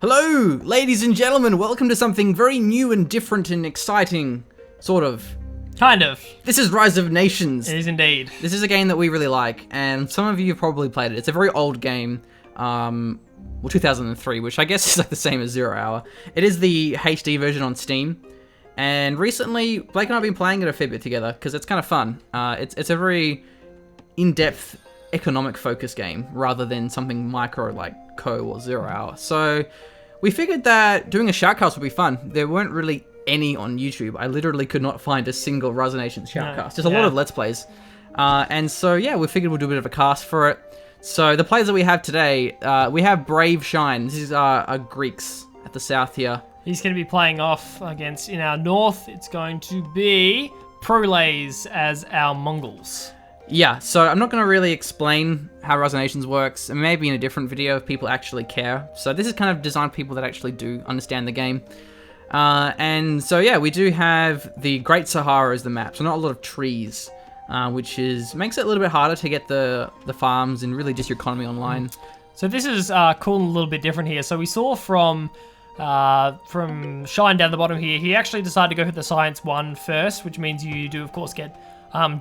Hello, ladies and gentlemen, welcome to something very new and different and exciting, sort of. Kind of. This is Rise of Nations. It is indeed. This is a game that we really like, and some of you have probably played it. It's a very old game, 2003, which I guess is like the same as Zero Hour. It is the HD version on Steam, and recently, Blake and I have been playing it a fair bit together, because it's kind of fun. It's a very in-depth, economic-focused game, rather than something micro like Co or Zero Hour. So, we figured that doing a shoutcast would be fun. There weren't really any on YouTube. I literally could not find a single Rise of Nations shoutcast. Just a lot of Let's Plays. And so, yeah, we figured we'll do a bit of a cast for it. So, the players that we have today, we have Brave Shine. This is our Greeks at the south here. He's going to be playing off against, in our north, it's going to be Proles as our Mongols. Yeah, so I'm not going to really explain how Rise of Nations works, and maybe in a different video if people actually care. So this is kind of designed for people that actually do understand the game. And so yeah, we do have the Great Sahara as the map, so not a lot of trees, which makes it a little bit harder to get the farms and really just your economy online. So this is cool and a little bit different here. So we saw from Shine down the bottom here, he actually decided to go for the Science 1 first, which means you do of course get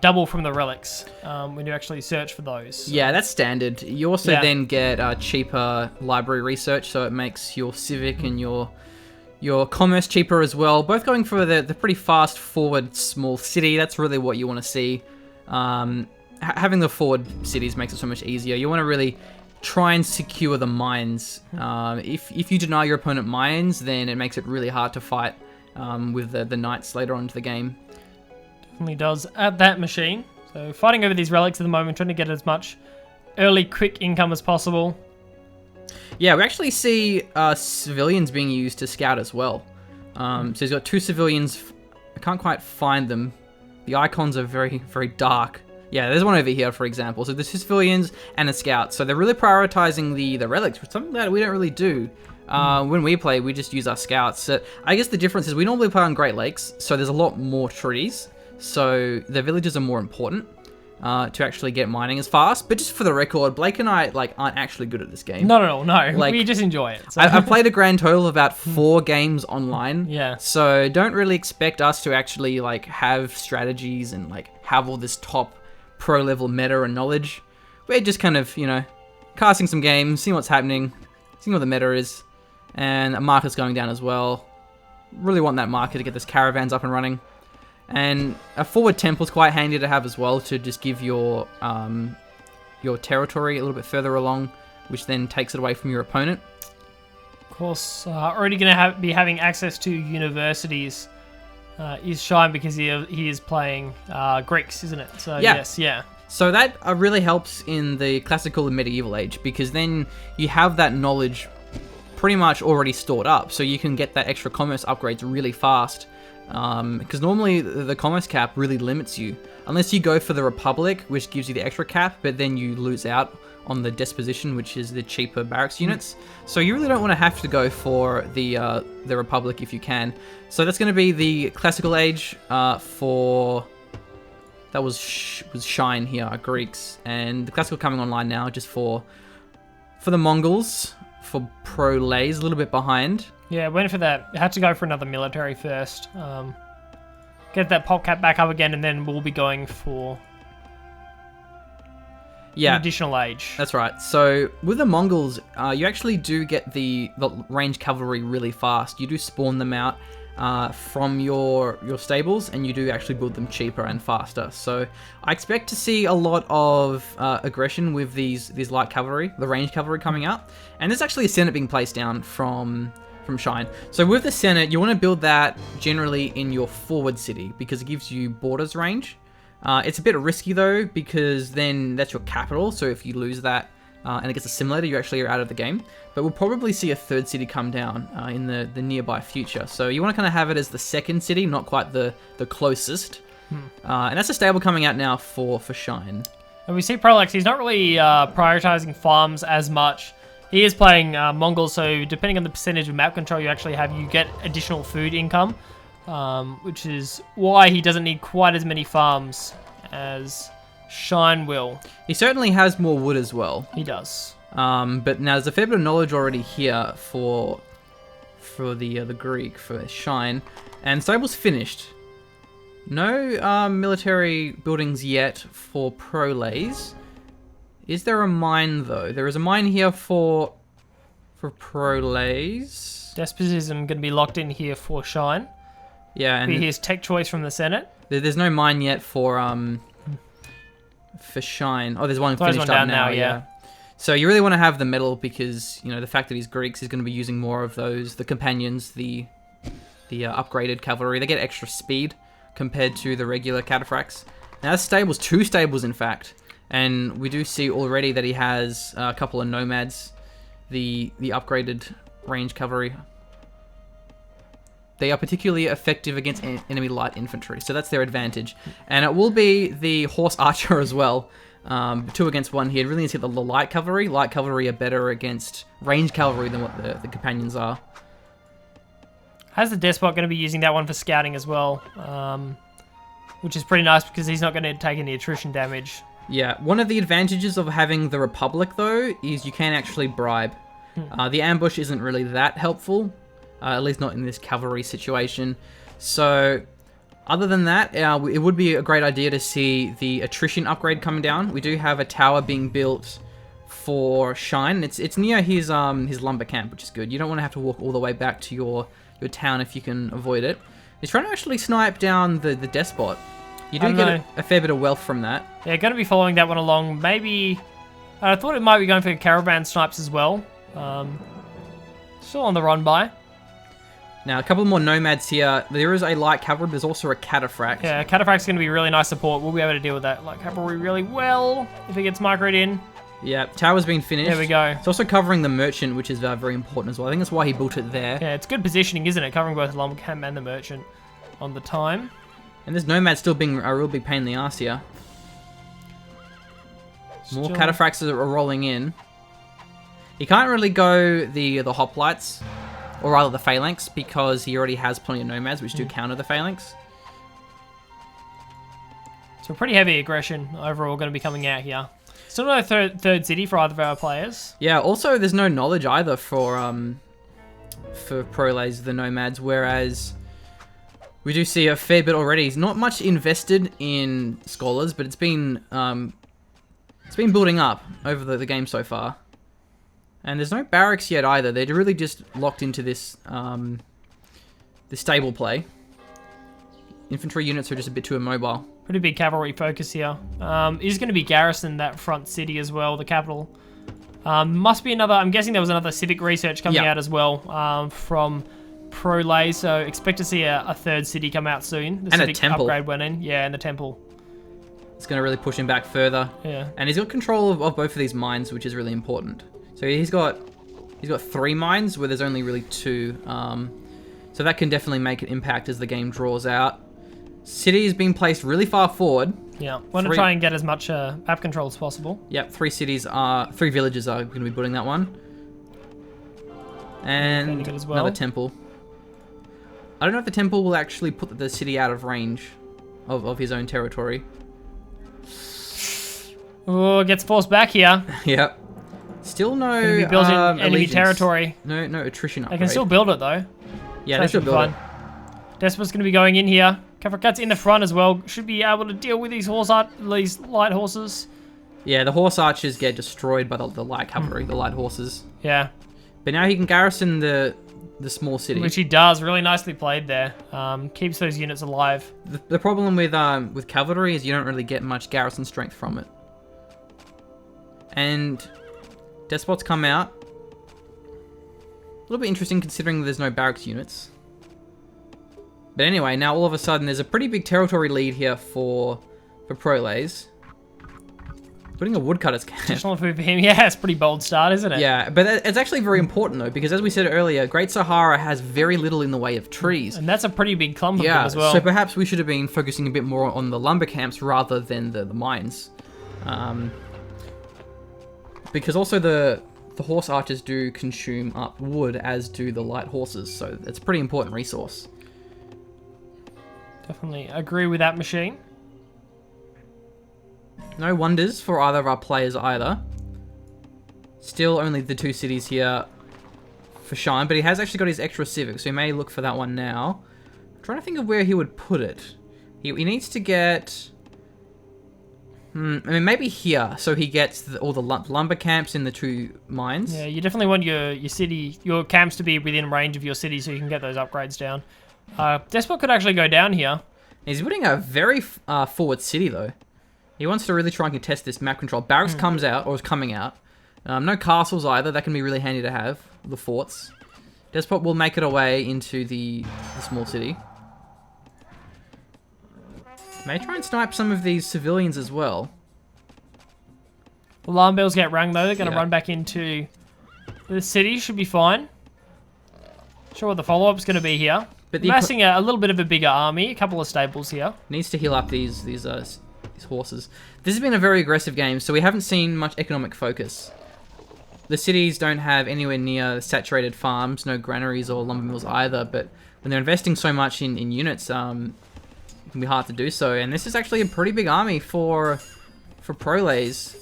double from the relics when you actually search for those. So. Yeah, that's standard. You also then get cheaper library research, so it makes your civic and your commerce cheaper as well. Both going for the pretty fast forward small city. That's really what you want to see. Having the forward cities makes it so much easier. You want to really try and secure the mines. If you deny your opponent mines, then it makes it really hard to fight with the knights later on into the game. Definitely does at that machine. So fighting over these relics at the moment, trying to get as much early quick income as possible. Yeah, we actually see civilians being used to scout as well. So he's got two civilians. I can't quite find them. The icons are very, very dark. Yeah, there's one over here, for example. So there's two civilians and a scout. So they're really prioritizing the relics, which is something that we don't really do. When we play, we just use our scouts. So I guess the difference is we normally play on Great Lakes, so there's a lot more trees. So the villages are more important to actually get mining as fast. But just for the record, Blake and I aren't actually good at this game. Not at all, no. We just enjoy it. So. I've played a grand total of about 4 games online. Yeah. So don't really expect us to actually have strategies and have all this top pro level meta and knowledge. We're just kind of, casting some games, seeing what's happening, seeing what the meta is. And a market's going down as well. Really want that market to get this caravans up and running. And a forward temple is quite handy to have as well to just give your territory a little bit further along, which then takes it away from your opponent. Of course, already going to be having access to universities is Shine because he is playing Greeks, isn't it? So yeah. Yes, yeah. So that really helps in the classical and medieval age because then you have that knowledge pretty much already stored up, so you can get that extra commerce upgrades really fast. Because normally the commerce cap really limits you, unless you go for the Republic, which gives you the extra cap, but then you lose out on the Disposition, which is the cheaper barracks units. So you really don't want to have to go for the Republic if you can. So that's going to be the classical age for that was Shine here, our Greeks, and the classical coming online now just for the Mongols, for Proles, a little bit behind. Yeah, went for that. Had to go for another military first. Get that pop cap back up again, and then we'll be going for an additional age. That's right. So with the Mongols, you actually do get the range cavalry really fast. You do spawn them out from your stables, and you do actually build them cheaper and faster. So I expect to see a lot of aggression with these light cavalry, the range cavalry coming out. And there's actually a Senate being placed down from Shine. So with the Senate, you want to build that generally in your forward city because it gives you borders range. It's a bit risky though because then that's your capital. So if you lose that and it gets assimilated, you actually are out of the game. But we'll probably see a third city come down in the nearby future. So you want to kind of have it as the second city, not quite the closest. And that's a stable coming out now for Shine. And we see Prolex, he's not really prioritizing farms as much. He is playing Mongols, so depending on the percentage of map control you actually have, you get additional food income, which is why he doesn't need quite as many farms as Shine will. He certainly has more wood as well. He does. But now there's a fair bit of knowledge already here for for the Greek for Shine, and stable's finished. No military buildings yet for Prolase. Is there a mine though? There is a mine here for Prolase. Despotism going to be locked in here for Shine. Yeah, and Be his tech choice from the Senate. there's no mine yet for Shine. Oh, there's one There's finished one up down now. now, yeah. So you really want to have the metal because the fact that he's Greeks, he's going to be using more of those. The companions, the upgraded cavalry, they get extra speed compared to the regular cataphracts. Now this stable's 2 stables in fact, and we do see already that he has a couple of nomads, the upgraded range cavalry. They are particularly effective against enemy light infantry, so that's their advantage. And it will be the horse archer as well. 2 against 1 here. It really needs to hit the light cavalry. Light cavalry are better against range cavalry than what the companions are. How's the Despot going to be using that one for scouting as well? Which is pretty nice because he's not going to take any attrition damage. Yeah, one of the advantages of having the Republic though is you can actually bribe. The ambush isn't really that helpful. At least not in this cavalry situation. So, other than that, it would be a great idea to see the attrition upgrade coming down. We do have a tower being built for Shine. It's near his lumber camp, which is good. You don't want to have to walk all the way back to your town if you can avoid it. He's trying to actually snipe down the Despot. You do get a fair bit of wealth from that. Yeah, going to be following that one along. Maybe... I thought it might be going for caravan snipes as well. Still on the run by. Now, a couple more nomads here. There is a light cavalry, but there's also a cataphract. Yeah, cataphract's going to be really nice support. We'll be able to deal with that light cavalry really well if it gets microed in. Yeah, tower's been finished. There we go. It's also covering the merchant, which is very important as well. I think that's why he built it there. Yeah, it's good positioning, isn't it? Covering both the lumber camp and the merchant on the time. And this nomad still being a real big pain in the ass here. More cataphracts are rolling in. He can't really go the hoplites, or rather the phalanx, because he already has plenty of nomads, which do counter the phalanx. So pretty heavy aggression overall going to be coming out here. Still no third city for either of our players. Yeah, also there's no knowledge either for Prolase, the nomads, whereas we do see a fair bit already. He's not much invested in scholars, but it's been building up over the game so far. And there's no barracks yet either. They're really just locked into this this stable play. Infantry units are just a bit too immobile. Pretty big cavalry focus here. Is going to be garrison that front city as well, the capital. Must be another, I'm guessing there was another civic research coming out as well from Prolase, so expect to see a third city come out soon. The and civic a temple. upgrade went in. Yeah, and the temple. It's going to really push him back further. Yeah. And he's got control of both of these mines, which is really important. So he's got 3 mines where there's only really 2. So that can definitely make an impact as the game draws out. City is being placed really far forward. Yeah, want to try and get as much map control as possible. Yep, 3 villages are going to be building that one. And as well. another temple. I don't know if the temple will actually put the city out of range of his own territory. Oh, gets forced back here. Yep. Still no Be building enemy allegiance. territory. No attrition upgrade. They can still build it though. Yeah, they should build it. Despot's going to be going in here. Cavalcad's in the front as well. Should be able to deal with these light horses. Yeah, the horse archers get destroyed by the light cavalry, the light horses. Yeah. But now he can garrison the small city. Which he does. Really nicely played there. Keeps those units alive. The problem with cavalry is you don't really get much garrison strength from it. And Despots come out. A little bit interesting considering there's no barracks units. But anyway, now all of a sudden there's a pretty big territory lead here for Prolase. Putting a woodcutter's camp. Additional food for him. Yeah, it's a pretty bold start, isn't it? Yeah, but it's actually very important though, because as we said earlier, Great Sahara has very little in the way of trees. And that's a pretty big clump of them as well. So perhaps we should have been focusing a bit more on the lumber camps rather than the mines. Because also the horse archers do consume up wood, as do the light horses, so it's a pretty important resource. Definitely agree with that machine. No wonders for either of our players either. Still only the 2 cities here for Shine, but he has actually got his extra civic, so he may look for that one now. I'm trying to think of where he would put it. He needs to get... I mean, maybe here, so he gets all the lumber camps in the 2 mines. Yeah, you definitely want your city, your camps to be within range of your city so you can get those upgrades down. Despot could actually go down here. He's putting a very forward city, though. He wants to really try and contest this map control. Barracks comes out, or is coming out. No castles either. That can be really handy to have, the forts. Despot will make it away into the small city. May try and snipe some of these civilians as well. Alarm bells get rung though. They're going to run back into the city. Should be fine. Sure what the follow-up's going to be here. But amassing a little bit of a bigger army. A couple of stables here. Needs to heal up these horses. This has been a very aggressive game, so we haven't seen much economic focus. The cities don't have anywhere near saturated farms, no granaries or lumber mills either, but when they're investing so much in units, it can be hard to do so. And this is actually a pretty big army for Prolés.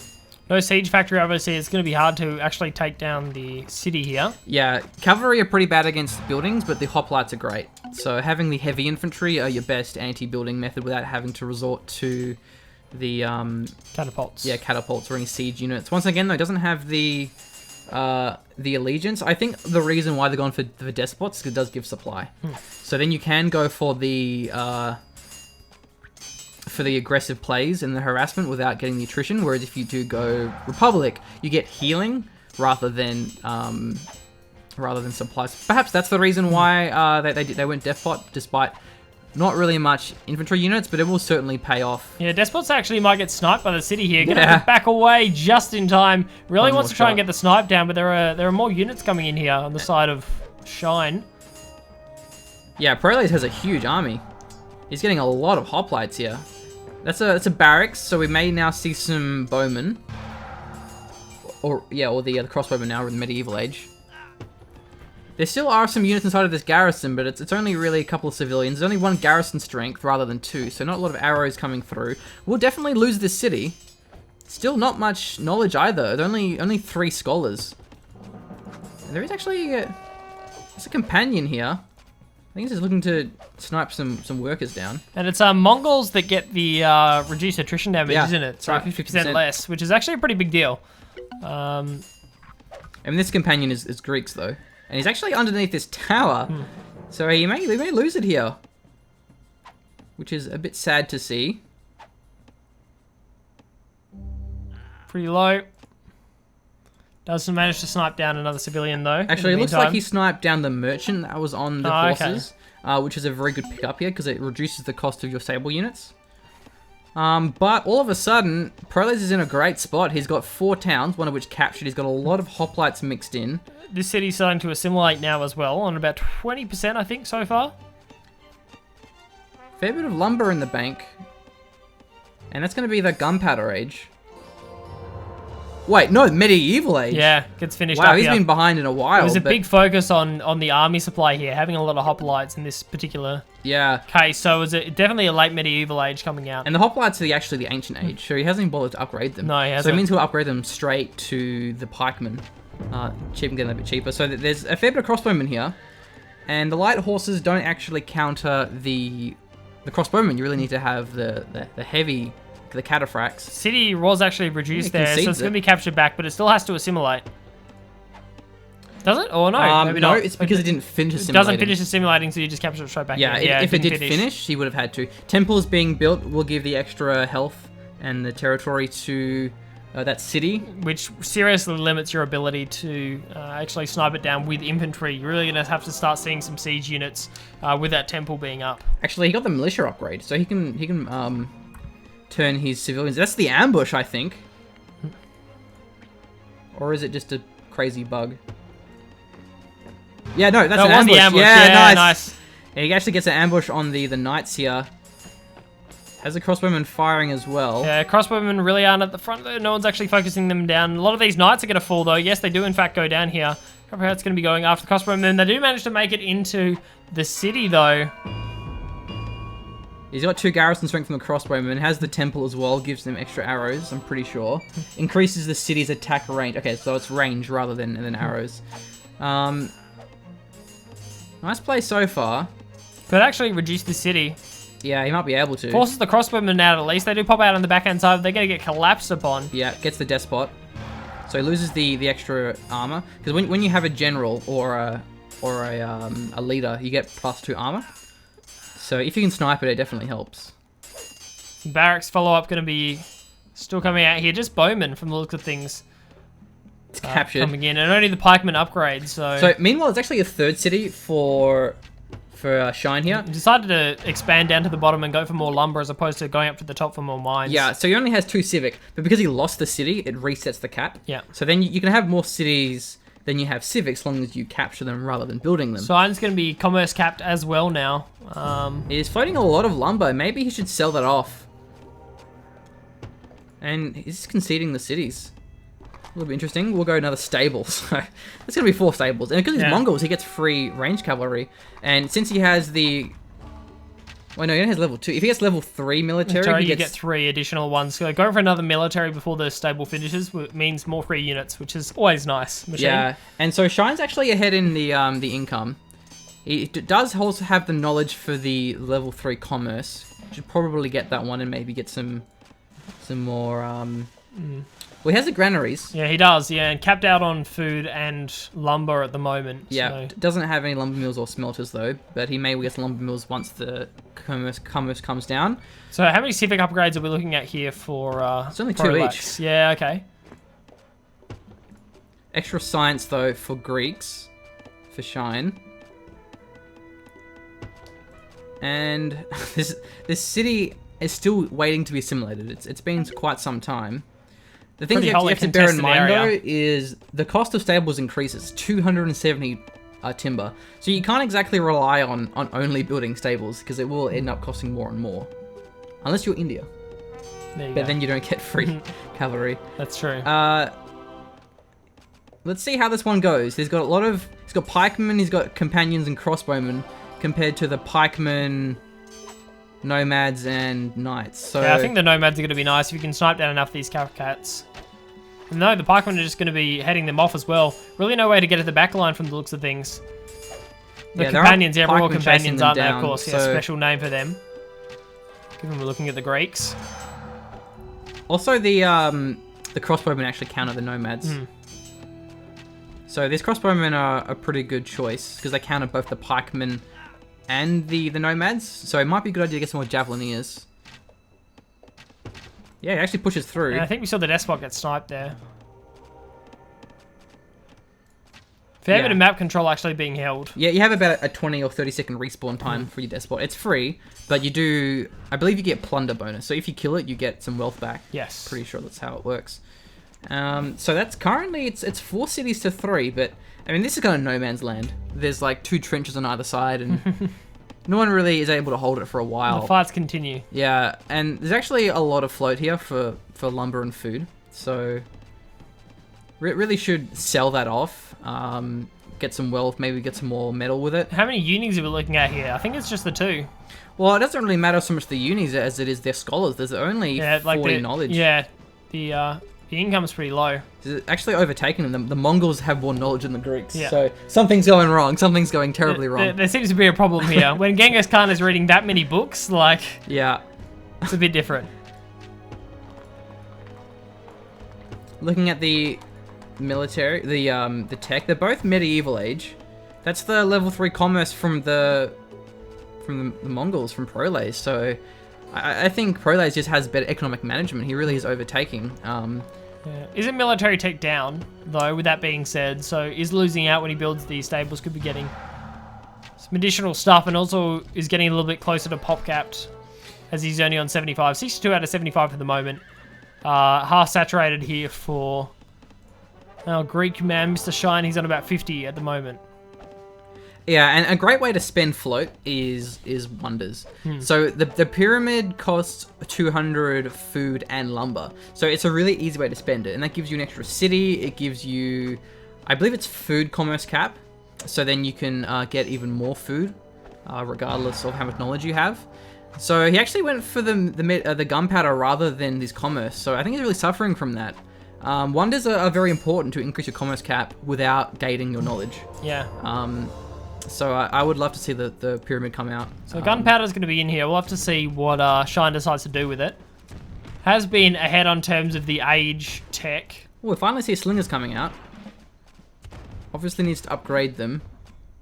No siege factory, obviously. It's going to be hard to actually take down the city here. Yeah, cavalry are pretty bad against buildings, but the hoplites are great. So having the heavy infantry are your best anti-building method without having to resort to the catapults. Yeah, catapults or any siege units. Once again, though, it doesn't have the allegiance. I think the reason why they're going for despots is because it does give supply. So then you can go for the aggressive plays and the harassment without getting the attrition. Whereas if you do go Republic, you get healing rather than supplies. Perhaps that's the reason why they went despot, despite not really much infantry units, but it will certainly pay off. Yeah, despots actually might get sniped by the city here. Gonna have to back away just in time. Really wants to try and get the snipe down, but there are more units coming in here on the side of Shine. Yeah, Prolés has a huge army. He's getting a lot of hoplites here. That's a barracks, so we may now see some bowmen. Or the crossbowmen now in the medieval age. There still are some units inside of this garrison, but it's only really a couple of civilians. There's only 1 garrison strength rather than 2, so not a lot of arrows coming through. We'll definitely lose this city. Still not much knowledge either. There's only 3 scholars. There is actually there's a companion here. I think he's just looking to snipe some workers down. And it's Mongols that get the reduced attrition damage, isn't it? So right, 50% less, which is actually a pretty big deal. I mean, this companion is Greeks, though. And he's actually underneath this tower. So he may lose it here. Which is a bit sad to see. Pretty low. Doesn't manage to snipe down another civilian, though. Actually, it looks like he sniped down the merchant that was on the horses. Okay. Which is a very good pickup here, because it reduces the cost of your sable units. But all of a sudden, Prolés is in a great spot. He's got 4 towns, one of which captured. He's got a lot of hoplites mixed in. This city's starting to assimilate now as well, on about 20%, I think, so far. Fair bit of lumber in the bank. And that's going to be the gunpowder age. Wait, no, medieval age. Yeah, gets finished up here. He's been behind in a while. There's a big focus on the army supply here, having a lot of hoplites in this particular case. So it was definitely a late medieval age coming out. And the hoplites are actually the ancient age, so he hasn't even bothered to upgrade them. No, he hasn't. So it means he'll upgrade them straight to the pikemen. Cheap and getting a bit cheaper. So there's a fair bit of crossbowmen here. And the light horses don't actually counter the crossbowmen. You really need to have the heavy... the cataphracts. City was actually reduced there, so it's going to be captured back, but it still has to assimilate. Does it? Or no? Maybe no, not. it's because it didn't finish assimilating. It doesn't finish assimilating, so you just capture it straight back. Yeah, if it did finish, he would have had to. Temples being built will give the extra health and the territory to that city. Which seriously limits your ability to actually snipe it down with infantry. You're really going to have to start seeing some siege units with that temple being up. Actually, he got the militia upgrade, so he can turn his civilians. That's the ambush, I think. Or is it just a crazy bug? Yeah, no, that's an ambush. The ambush. Yeah, nice. And he actually gets an ambush on the knights here. Has the crossbowmen firing as well. Yeah, crossbowmen really aren't at the front there. No one's actually focusing them down. A lot of these knights are going to fall, though. Yes, they do, in fact, go down here. It's going to be going after the crossbowmen. They do manage to make it into the city, though. He's got 2 garrison strength from the crossbowmen, has the temple as well, gives them extra arrows, I'm pretty sure. Increases the city's attack range. Okay, so it's range rather than arrows. Nice play so far. Could actually reduce the city. Yeah, he might be able to. Forces the crossbowmen out at least. They do pop out on the backhand side. They're going to get collapsed upon. Yeah, gets the despot. So he loses the extra armor. Because when you have a general or a leader, you get +2 armor. So if you can snipe it, it definitely helps. Barracks follow-up going to be still coming out here. Just bowmen from the look of things. It's captured. Coming in. And only the pikemen upgrade. So meanwhile, it's actually a third city for Shine here. he decided to expand down to the bottom and go for more lumber as opposed to going up to the top for more mines. Yeah, so he only has 2 civic, but because he lost the city, it resets the cap. Yeah. So then you can have more cities than you have civics, as long as you capture them rather than building them. Shine's going to be commerce capped as well now. He's floating a lot of lumber. Maybe he should sell that off. And he's conceding the cities. A little bit interesting. We'll go another stable. So it's going to be 4 stables. And because he's Mongols, he gets free range cavalry. And since he has the... Well, no, he only has level 2. If he gets level 3 military, you get 3 additional ones. So going for another military before the stable finishes means more free units, which is always nice. Machine. Yeah, and so Shine's actually ahead in the income. He does also have the knowledge for the level 3 commerce. Should probably get that one and maybe get some more... Well, he has the granaries. Yeah, he does. Yeah, and capped out on food and lumber at the moment. Yeah, so. Doesn't have any lumber mills or smelters though, but he may get lumber mills once the commerce comes down. So how many civic upgrades are we looking at here for it's only 2 Prolax? each. Yeah, okay. Extra science though for Greeks, for Shine. And this city is still waiting to be assimilated. It's been quite some time. The thing you have to bear in mind, though, is the cost of stables increases. 270 timber. So you can't exactly rely on only building stables, because it will end up costing more and more. Unless you're India. But then you don't get free cavalry. That's true. Let's see how this one goes. He's got pikemen, he's got companions and crossbowmen, compared to the pikemen, nomads, and knights. So yeah, I think the nomads are going to be nice if you can snipe down enough of these cats. No, the pikemen are just going to be heading them off as well. Really no way to get at the back line from the looks of things. The companions, royal companions, aren't they, of course? Yeah, special name for them. Given we're looking at the Greeks. Also, the crossbowmen actually counter the nomads. So these crossbowmen are a pretty good choice, because they counter both the pikemen and the nomads. So it might be a good idea to get some more javelineers. Yeah, he actually pushes through. And I think we saw the despot get sniped there. Fair bit of map control actually being held. Yeah, you have about a 20 or 30 second respawn time for your despot. It's free, but you do... I believe you get plunder bonus. So if you kill it, you get some wealth back. Yes. Pretty sure that's how it works. So that's currently... It's 4 cities to 3, but... I mean, this is kind of no man's land. There's like 2 trenches on either side, and... No one really is able to hold it for a while. The fights continue. Yeah, and there's actually a lot of float here for lumber and food. So, really should sell that off. Get some wealth, maybe get some more metal with it. How many unis are we looking at here? I think it's just the 2. Well, it doesn't really matter so much the unis as it is their scholars. There's only 40 knowledge. Yeah, the income's pretty low. It's actually overtaking them. The Mongols have more knowledge than the Greeks. Yeah. So something's going wrong. Something's going terribly wrong. There seems to be a problem here. When Genghis Khan is reading that many books, like... Yeah. It's a bit different. Looking at the military, the tech, they're both medieval age. That's the level 3 commerce from the Mongols, from Prolase. So I think Prolase just has better economic management. He really is overtaking. Yeah. Isn't military tech down, though, with that being said? So is losing out when he builds these stables, could be getting some additional stuff, and also is getting a little bit closer to pop capped, as he's only on 75. 62 out of 75 for the moment. Half saturated here for our Greek man, Mr. Shine. He's on about 50 at the moment. Yeah, and a great way to spend float is wonders. So the pyramid costs 200 food and lumber. So it's a really easy way to spend it. And that gives you an extra city. It gives you, I believe it's food commerce cap. So then you can get even more food, regardless of how much knowledge you have. So he actually went for the gunpowder rather than this commerce. So I think he's really suffering from that. Wonders are very important to increase your commerce cap without gating your knowledge. Yeah. So I would love to see the pyramid come out. So gunpowder is going to be in here. We'll have to see what Shine decides to do with it. Has been ahead on terms of the age tech. Oh, we finally see slingers coming out. Obviously needs to upgrade them,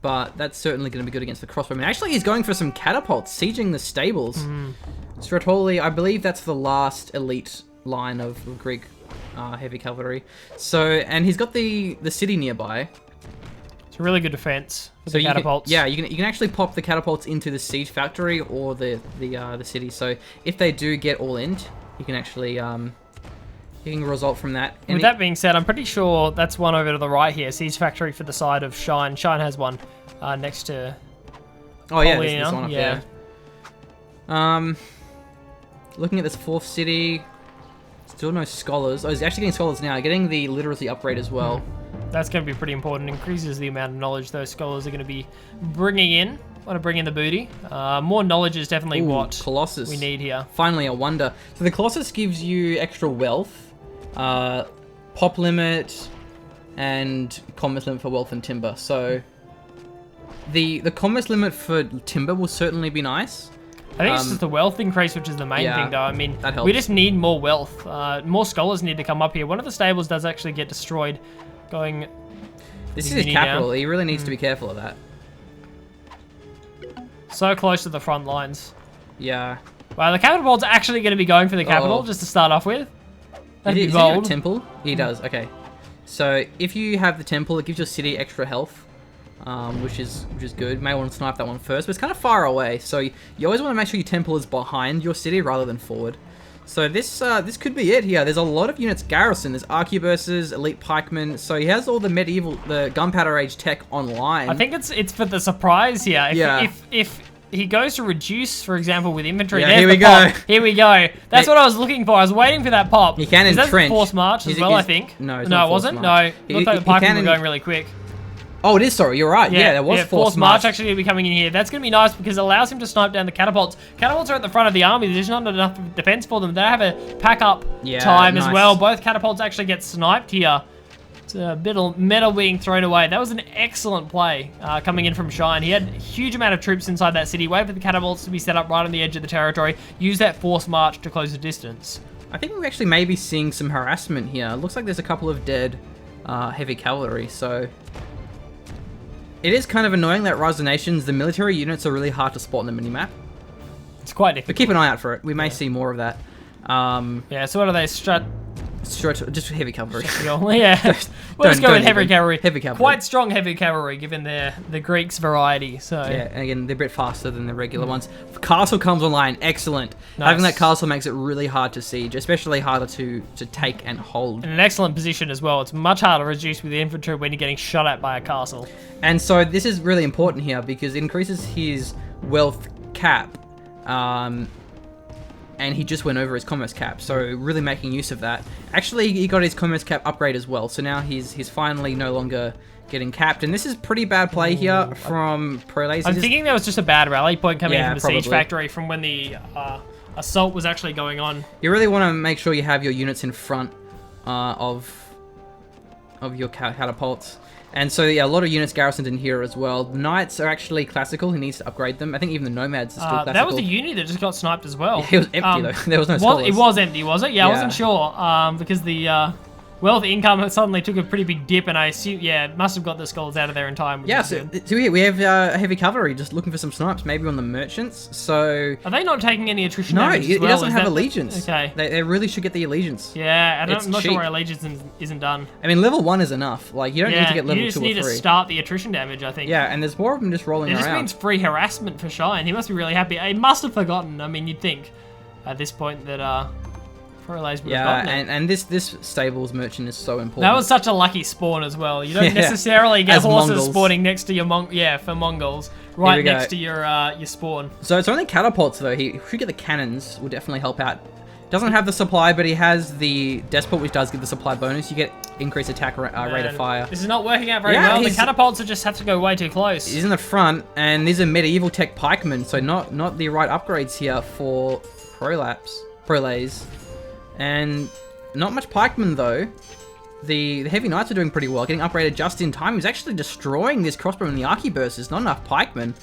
but that's certainly going to be good against the crossbowmen. Actually, he's going for some catapults, sieging the stables. Stratoli, I believe that's the last elite line of Greek heavy cavalry. So, and he's got the city nearby. It's a really good defense for So the catapults. you can actually pop the catapults into the siege factory or the city. So if they do get all in, you can actually you can result from that. With that being said, I'm pretty sure that's one over to the right here. Siege factory for the side of Shine. Shine has one next to. Oh yeah, this one up yeah. there. Looking at this fourth city, still no scholars. Oh, he's actually getting scholars now. Getting the literacy upgrade as well. That's going to be pretty important. Increases the amount of knowledge those scholars are going to be bringing in. Want to bring in the booty. More knowledge is definitely what Colossus. we need here. Finally, a wonder. So the Colossus gives you extra wealth, pop limit, and commerce limit for wealth and timber. So the commerce limit for timber will certainly be nice. I think it's just the wealth increase, which is the main thing, though. I mean, that helps. We just need more wealth. More scholars need to come up here. One of the stables does actually get destroyed. Going. This is his capital. He really needs to be careful of that. So close to the front lines. Yeah. Wow, the catapult's actually going to be going for the capital, just to start off with. That'd be Does he have bold. a temple? He does. Okay. So if you have the temple, it gives your city extra health, which is good. May want to snipe that one first, but it's kind of far away. So you always want to make sure your temple is behind your city rather than forward. So this could be it here. There's a lot of units garrison. There's arquebuses, elite pikemen. So he has all the gunpowder age tech online. I think it's for the surprise here. If he goes to reduce, for example, with infantry, Yeah, there's here the we pop. go. Here we go. That's what I was looking for. I was waiting for that pop. He can Is that entrench. force march as well, I think? No, it's no, not it force wasn't. march. No, looked like the pikemen were going really quick. Oh, it is, sorry, you're right. Yeah, there was force march. Actually going to be coming in here. That's going to be nice because it allows him to snipe down the catapults. Catapults are at the front of the army. There's not enough defense for them. They have a pack up time as well. Both catapults actually get sniped here. It's a bit of metal being thrown away. That was an excellent play coming in from Shine. He had a huge amount of troops inside that city. Wait for the catapults to be set up right on the edge of the territory. Use that force march to close the distance. I think we're actually maybe seeing some harassment here. It looks like there's a couple of dead heavy cavalry, so... It is kind of annoying that Rise of Nations, the military units are really hard to spot on the minimap. It's quite difficult. But keep an eye out for it. We may see more of that. Yeah, so what are they? Just heavy cavalry. Yeah. We'll just go with heavy cavalry. Heavy cavalry. Quite strong heavy cavalry, given the Greeks' variety. So yeah, and again, they're a bit faster than the regular ones. Castle comes online, excellent. Nice. Having that castle makes it really hard to siege, especially harder to take and hold. In an excellent position as well. It's much harder to reduce with the infantry when you're getting shot at by a castle. And so this is really important here because it increases his wealth cap. And he just went over his commerce cap, so really making use of that. Actually, he got his commerce cap upgrade as well, so now he's finally no longer getting capped. And this is pretty bad play here from Prolase. I'm thinking there was just a bad rally point coming in from the probably. siege factory from when the assault was actually going on. You really want to make sure you have your units in front of your catapults. And so, yeah, a lot of units garrisoned in here as well. The Knights are actually classical. He needs to upgrade them. I think even the Nomads are still classical. That was the uni that just got sniped as well. It was empty, though. There was no scholars. It was empty, was it? Yeah, I wasn't sure. Because the wealth income suddenly took a pretty big dip, and I assume, it must have got the scholars out of there in time. Yeah, so we have heavy cavalry just looking for some snipes, maybe on the merchants. So are they not taking any attrition? No, damage he as well? doesn't have allegiance. Okay, they really should get the allegiance. Yeah, and It's I'm not cheap. sure why allegiance isn't done. I mean, level 1 is enough. Like, you don't need to get level 2 or 3. You just need to start the attrition damage, I think. Yeah, and there's more of them just rolling It around. just means free harassment for Shine. He must be really happy. He must have forgotten. I mean, you'd think at this point that Prolase would have gotten it. and this stables merchant is so important. That was such a lucky spawn as well. You don't necessarily get As horses Mongols. spawning next to your for Mongols, right next to your spawn. So it's only catapults though. He should get the cannons. Will definitely help out. Doesn't have the supply, but he has the despot, which does give the supply bonus. You get increased attack rate of fire. This is not working out very well. The catapults just have to go way too close. He's in the front, and these are medieval tech pikemen, so not the right upgrades here for Prolase. And not much pikemen though. the Heavy Knights are doing pretty well, getting upgraded just in time. He's actually destroying this crossbow and the arqueburst. There's not enough pikemen.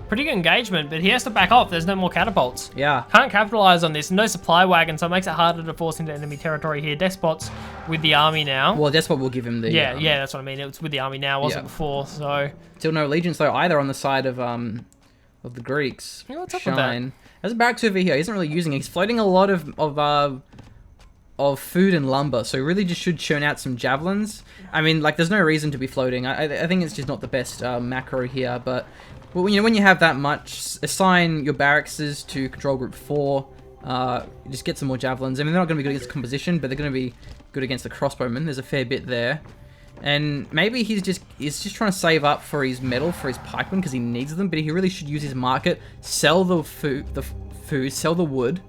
Pretty good engagement, but he has to back off. There's no more catapults. Yeah. Can't capitalize on this. No supply wagon, so it makes it harder to force into enemy territory here. Despot's with the army now. Well, Despot will give him the... Yeah, that's what I mean. It was with the army now, wasn't before, so... Still no legions, though, either on the side of the Greeks. Yeah, what's up with that? There's a barracks over here. He isn't really using it. He's floating a lot of food and lumber, so he really just should churn out some javelins. I mean, like, there's no reason to be floating. I think it's just not the best macro here, but... Well, you know, when you have that much, assign your barracks to control group 4. Just get some more javelins. I mean, they're not going to be good against composition, but they're going to be good against the crossbowmen. There's a fair bit there. And maybe he's just trying to save up for his metal, for his pikemen, because he needs them, but he really should use his market, sell the food, sell the wood,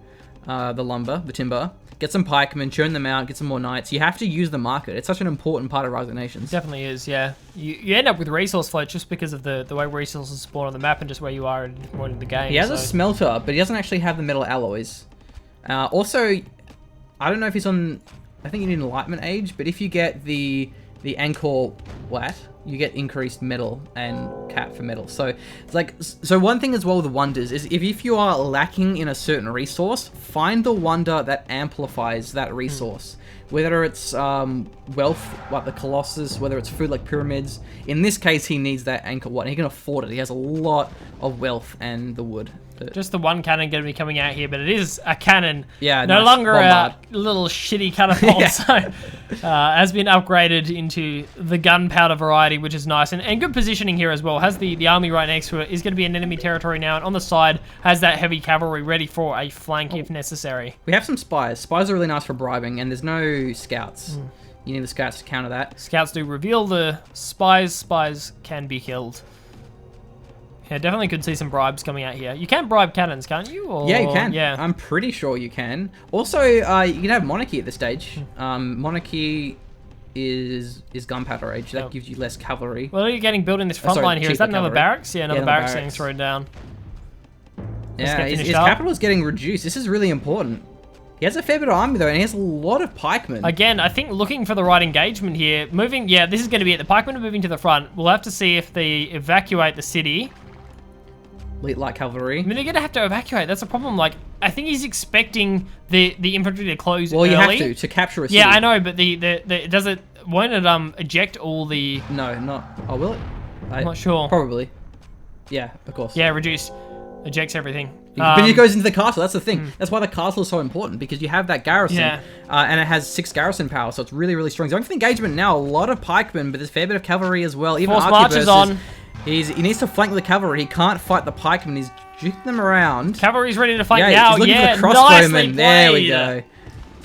the lumber, the timber, get some pikemen, churn them out, get some more knights. You have to use the market. It's such an important part of Rise of Nations. Definitely is, yeah. You end up with resource float just because of the way resources spawn on the map and just where you are in the game. He has a smelter, but he doesn't actually have the metal alloys. Also, I don't know if he's on... I think you need Enlightenment Age, but if you get the Angkor Wat, you get increased metal and cap for metal. So it's like, so one thing as well with the wonders is if you are lacking in a certain resource, find the wonder that amplifies that resource. Whether it's wealth like the Colossus, whether it's food like pyramids. In this case, he needs that Angkor Wat. He can afford it. He has a lot of wealth and the wood. Just the one cannon going to be coming out here, but it is a cannon. Yeah, no nice. longer Bombard. a little shitty catapult. So, has been upgraded into the gunpowder variety, which is nice. And good positioning here as well. Has the army right next to it. Is going to be in enemy territory now. And on the side, has that heavy cavalry ready for a flank if necessary. We have some spies. Spies are really nice for bribing, and there's no scouts. You need the scouts to counter that. Scouts do reveal the spies. Spies can be killed. Yeah, definitely could see some bribes coming out here. You can bribe cannons, can't you? Or... Yeah, you can. Yeah. I'm pretty sure you can. Also, you can have Monarchy at this stage. Monarchy is Gunpowder Age. That gives you less cavalry. Well, are you getting built in this front line here? Is that another barracks? Yeah, another barracks getting thrown down. Yeah, his capital is getting reduced. This is really important. He has a fair bit of army, though, and he has a lot of pikemen. Again, I think looking for the right engagement here. Moving, yeah, this is going to be it. The pikemen are moving to the front. We'll have to see if they evacuate the city. Light cavalry. I mean, they're going to have to evacuate. That's a problem. Like, I think he's expecting the infantry to close well, early. Well, you have to capture a city. Yeah, I know, but won't it eject all the... No, not... Oh, will it? I'm not sure. Probably. Yeah, of course. Yeah, reduce. Ejects everything. But it goes into the castle. That's the thing. That's why the castle is so important, because you have that garrison, and it has 6 garrison power, so it's really, really strong. He's going for the engagement now. A lot of pikemen, but there's a fair bit of cavalry as well. Even Force marches on. He needs to flank the cavalry. He can't fight the pikemen. He's juking them around. Cavalry's ready to fight He's now. looking for the crossbowmen. There we go.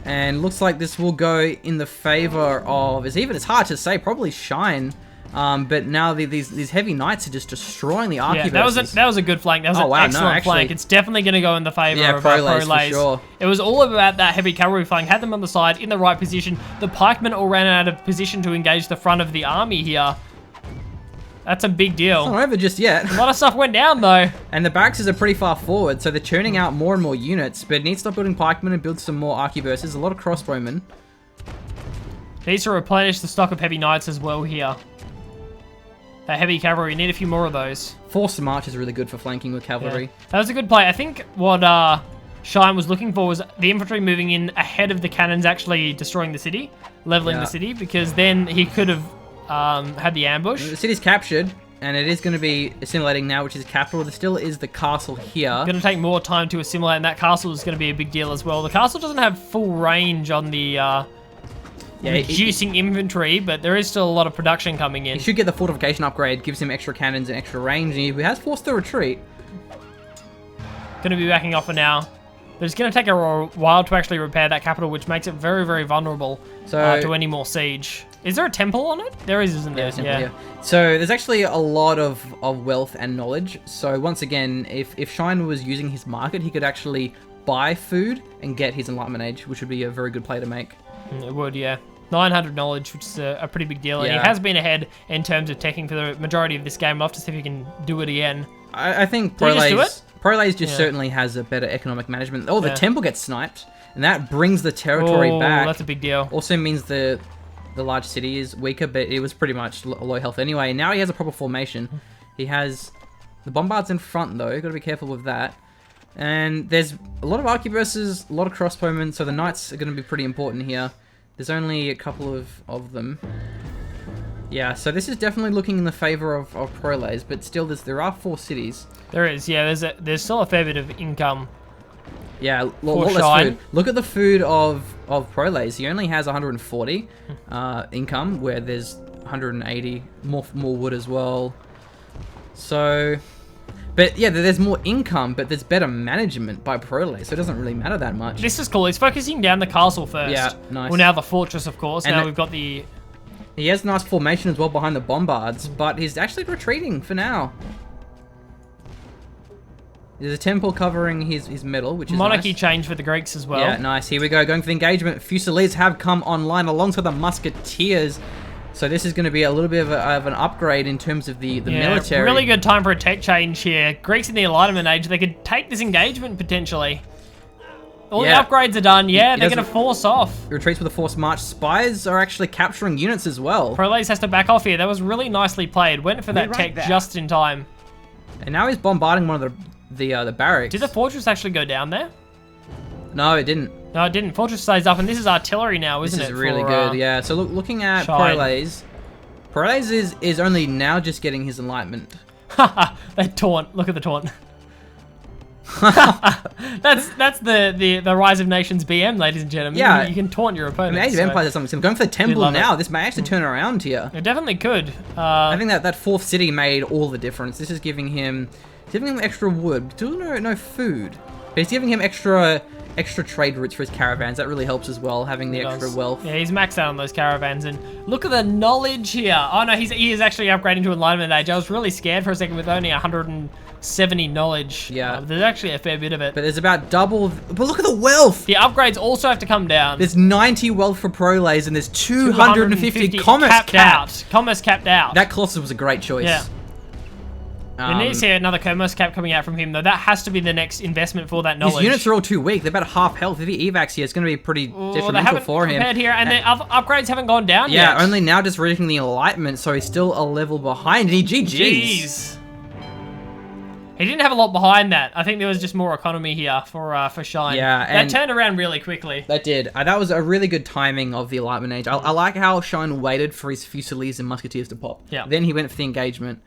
And looks like this will go in the favor of... It's hard to say. Probably Shine. But now these heavy knights are just destroying the arquebuses. Yeah, that was a good flank. That was an excellent flank. It's definitely going to go in the favor of Prolays. For sure. It was all about that heavy cavalry flank. Had them on the side in the right position. The pikemen all ran out of position to engage the front of the army here. That's a big deal. It's not over just yet. A lot of stuff went down though. And the barracks are pretty far forward, so they're churning out more and more units. But it needs to stop building pikemen and build some more arquebuses. A lot of crossbowmen. Needs to replenish the stock of heavy knights as well here. That heavy cavalry, need a few more of those. Forced march is really good for flanking with cavalry. Yeah. That was a good play. I think what Shine was looking for was the infantry moving in ahead of the cannons actually destroying the city, leveling the city, because then he could have had the ambush. The city's captured, and it is going to be assimilating now, which is the capital. There still is the castle here. Going to take more time to assimilate, and that castle is going to be a big deal as well. The castle doesn't have full range on the... reducing inventory, but there is still a lot of production coming in. He should get the fortification upgrade, gives him extra cannons and extra range, and he has forced the retreat. Going to be backing off for now. But it's going to take a while to actually repair that capital, which makes it very, very vulnerable to any more siege. Is there a temple on it? There is, isn't there? Yeah. So there's actually a lot of wealth and knowledge. So once again, if Shine was using his market, he could actually buy food and get his Enlightenment Age, which would be a very good play to make. It would, yeah. 900 knowledge, which is a pretty big deal. And he has been ahead in terms of teching for the majority of this game. I'll have to see if he can do it again. I think Prolays just certainly has a better economic management. Oh, the temple gets sniped. and that brings the territory Oh, back. that's a big deal. Also means the large city is weaker, but it was pretty much low health anyway. Now he has a proper formation. He has the bombards in front though. Got to be careful with that. And there's a lot of arquebuses, a lot of crossbowmen, so the knights are going to be pretty important here. There's only a couple of them. Yeah, so this is definitely looking in the favor of Proles, but still there are 4 cities. There is, yeah. There's still a fair bit of income. Yeah, a For lot less Shine. food. Look at the food of Proles. He only has 140 income, where there's 180, more wood as well. So, but yeah, there's more income, but there's better management by Proles, so it doesn't really matter that much. This is cool. He's focusing down the castle first. Yeah, nice. Well, now the fortress, of course. And Now we've got the... He has nice formation as well behind the bombards, but he's actually retreating for now. There's a temple covering his middle, which is monarchy nice. change for the Greeks as well. Yeah, nice. Here we go, going for the engagement. Fusiliers have come online alongside the musketeers. So this is going to be a little bit of an upgrade in terms of the military. Really good time for a tech change here. Greeks in the Enlightenment age, they could take this engagement potentially. All the upgrades are done. Yeah, they're going to force off. Retreats with a forced march. Spies are actually capturing units as well. Proles has to back off here. That was really nicely played. Went for that tech just in time. And now he's bombarding one of the barracks. Did the fortress actually go down there? No, it didn't. No, it didn't. Fortress stays up, and this is artillery now, isn't it? This is really good, yeah. So looking at Shine. Proles is only now just getting his enlightenment. Haha, that taunt. Look at the taunt. that's the Rise of Nations BM, ladies and gentlemen. Yeah. You can taunt your I opponent. mean, Age of Empires is something similar. Going for the temple love now. it. This may actually turn around here. It definitely could. I think that 4th city made all the difference. This is giving him extra wood. Still no food. But it's giving him extra trade routes for his caravans. That really helps as well, having the extra wealth. Yeah, he's maxed out on those caravans, and look at the knowledge here. Oh no, he is actually upgrading to Enlightenment Age. I was really scared for a second with only 170 knowledge. Yeah. There's actually a fair bit of it. But there's about double. But look at the wealth! The upgrades also have to come down. There's 90 wealth for Proles, and there's 250 commerce capped out. Commerce capped out. That Colossus was a great choice. Yeah. We need to see another commerce cap coming out from him, though. That has to be the next investment for that knowledge. His units are all too weak. They're about half health. If he evacs here, it's going to be pretty detrimental for him. Here, and the upgrades haven't gone down yet. Yeah, only now just reaching the enlightenment, so he's still a level behind. And he GG's. He didn't have a lot behind that. I think there was just more economy here for Shine. Yeah, that and turned around really quickly. That did. That was a really good timing of the Enlightenment Age. I like how Shine waited for his Fusiliers and Musketeers to pop. Yeah. Then he went for the engagement.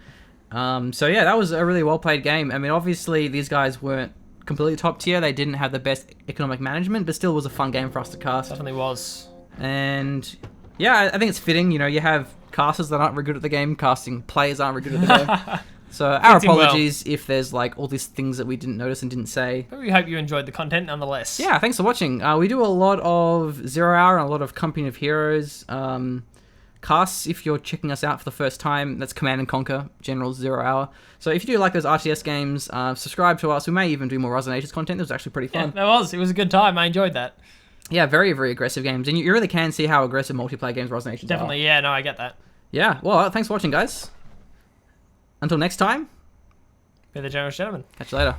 So yeah, that was a really well played game. I mean, obviously these guys weren't completely top tier. They didn't have the best economic management, but still was a fun game for us to cast. Definitely was. And yeah, I think it's fitting. You know, you have casters that aren't very good at the game, casting players aren't very good at the game. So our apologies if there's like all these things that we didn't notice and didn't say. But we hope you enjoyed the content nonetheless. Yeah, thanks for watching. We do a lot of Zero Hour and a lot of Company of Heroes casts. If you're checking us out for the first time, that's Command and Conquer, General 0 Hour. So if you do like those RTS games, subscribe to us. We may even do more Rise of Nations content. It was actually pretty fun. Yeah, it was a good time. I enjoyed that. Yeah, very, very aggressive games. And you really can see how aggressive multiplayer games Rise of Nations Definitely, are. yeah, no, I get that. Yeah, well, thanks for watching, guys. Until next time. Be the generous gentleman. Catch you later.